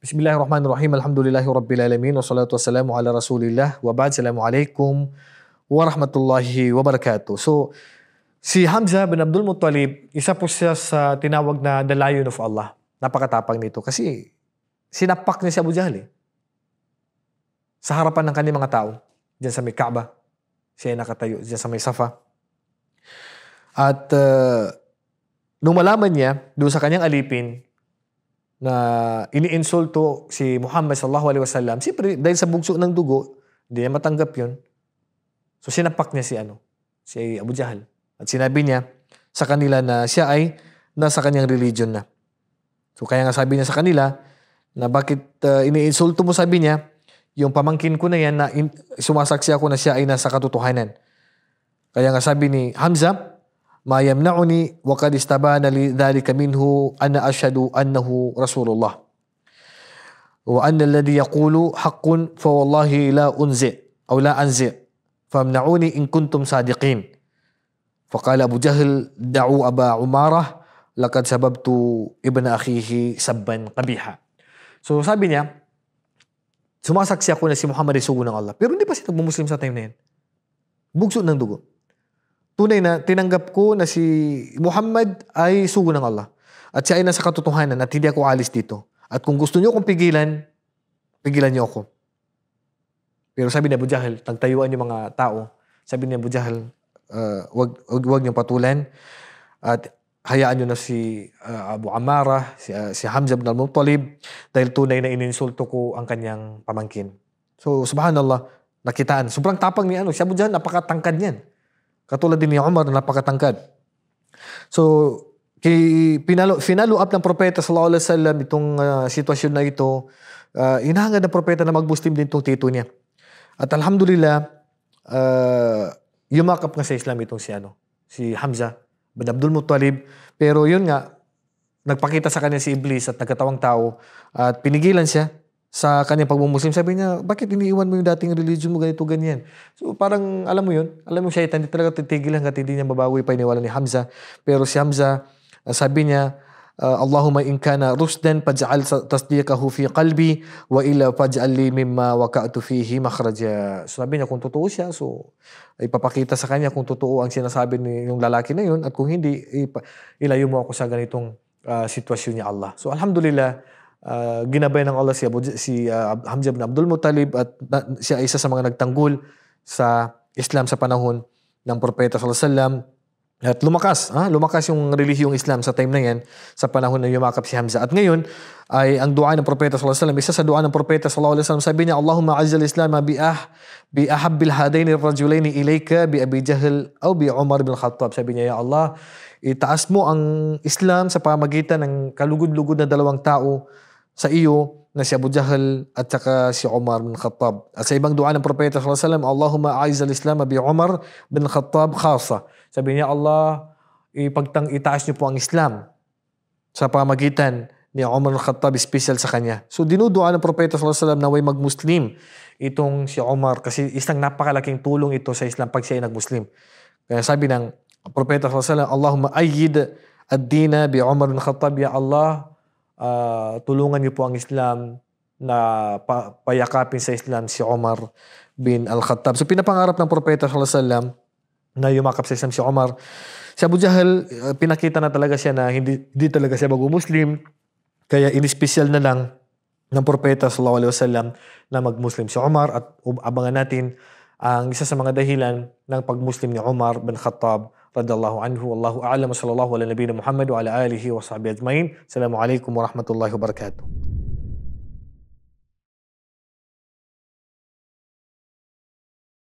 Bismillahirrahmanirrahim. Alhamdulillahi Rabbil Alamin. Wassalatu wassalamu ala Rasulillah. Wa ba'd. Assalamualaikum warahmatullahi wabarakatuh. So, si Hamzah bin Abdul Muttalib, isa po siya sa tinawag na The Lion of Allah. Napakatapang nito kasi sinapak niya si Abu Jahl sa harapan ng kanyang mga tao. Diyan sa may Kaaba. Siya ay nakatayo. Diyan sa may Safa. At nung malaman niya doon sa kanyang alipin na iniinsulto si Muhammad sallallahu alaihi wasallam, siyempre dahil sa bugso ng dugo, hindi niya matanggap yun. So sinapak niya si Abu Jahl. At sinabi niya sa kanila na siya ay nasa kanyang religion na. So kaya nga sabi niya sa kanila na bakit iniinsulto mo, sabi niya, yung pamangkin ko na yan na sumasaksi ako na siya ay nasa katotohanan. Kaya nga sabi ni Hamzah, ma yamna'uni wa qad istabana li dhalika minhu ana ashhadu annahu Rasulullah. Wa anna alladhi yaqulu haqqun fa wallahi la unzi aw la anzi famna'uni in kuntum sadiqin. Faqala Abu Jahl da'u Aba Umarah laqad sababtu ibna akhihi sabban qabiha. So sabi niya, sumasaksi ako na si Muhammad ay sugo ng Allah. Pero hindi pa siya nagmumuslim sa time na yan. Bugso ng dugo. Tunay na tinanggap ko na si Muhammad ay sugo ng Allah. At siya ay nasa katotohanan at hindi ako alis dito. At kung gusto niyo akong pigilan, pigilan niyo ako. Pero sabi ni Abu Jahl, nagtayuan yung mga tao. Sabi ni Abu Jahl, wag niyong patulan. At hayaan niyo na si Abu Amarah, si Hamzah bin al-Muttalib, dahil tunay na ininsulto ko ang kanyang pamangkin. So, subhanallah, nakitaan. Sobrang tapang ni si Abu Jahl, napakatangkad niyan. Katulad din ni Umar na napakatangkad. So, finalo up ng propeta sallallahu alaihi wasallam itong sitwasyon na ito. Inahangad ng propeta na mag-Muslim din itong tito niya. At alhamdulillah, yumakap nga sa Islam itong si Hamzah bin Abdul Muttalib. Pero yun nga, nagpakita sa kanya si Iblis at nagkatawang tao at pinigilan siya sa kanyang pagmumuslim. Sabi niya, bakit iniiwan mo yung dating religion mo, ganito, ganyan? So parang, alam mo yun, alam mo shaitan, hindi talaga titigil hanggat hindi niya mabawi pa iniwala ni Hamzah. Pero si Hamzah, sabi niya, Allahumma in kana rusdan faj'al tasdiqahu fi qalbi wa illa faj'al li mimma waqa'tu fihi makhraja. So sabi niya, kung totoo siya, so ipapakita sa kanya kung totoo ang sinasabi ni yung lalaki na yun, at kung hindi, ilayo mo ako sa ganitong sitwasyon niya Allah. So alhamdulillah, ginabay ng Allah si Hamzah bin Abdul Muttalib at siya isa sa mga nagtanggol sa Islam sa panahon ng propeta sallallahu alaihi wasallam. At lumakas yung relihiyong Islam sa time na yan, sa panahon na yumakap si Hamzah. At ngayon ay ang dua ng propeta sallallahu alaihi wasallam, isa sa dua ng propeta sallallahu alaihi wasallam, sabi niya, Allahumma azzal Islam bi ahabbil hadaini rajulaini ilayka bi Abi Jahl aw bi Umar bin Khattab. Sabi niya, ya Allah, itaas mo ang Islam sa pamagitan ng kalugod-lugod na dalawang tao sa iyo na si Abu Jahl at saka si Umar bin Khattab. At sa ibang dua ng propeta sallallahu alaihi wasallam, Allahumma a'izzal Islam bi Umar bin Khattab khassa. Sabi niya, Allah, itaas niyo po ang Islam sa pamagitan ni Umar bin Khattab, special sa kanya. So dinudua ng propeta sallallahu alaihi wasallam na way mag-Muslim itong si Umar kasi isang napakalaking tulong ito sa Islam pag siya ay nag-Muslim. Kaya sabi ng propeta sallallahu alaihi wasallam, Allahumma ayyid ad-dina bi Umar bin Khattab, ya Allah, tulungan niyo po ang Islam na payakapin sa Islam si Umar bin Al-Khattab. So pinapangarap ng propeta sallallahu alaihi wasallam na yumakap sa Islam si Umar. Si Abu Jahl, pinakita na talaga siya na hindi talaga siya mag-Muslim. Kaya in-special na lang ng propeta sallallahu alaihi wasallam na mag-Muslim si Umar. At abangan natin ang isa sa mga dahilan ng pag-Muslim ni Umar bin Khattab radhiyallahu anhu. Wallahu a'lam. Sallallahu ala nabiyina Muhammad wa ala alihi wa sahbihi ajmain. Assalamualaikum warahmatullahi wabarakatuh.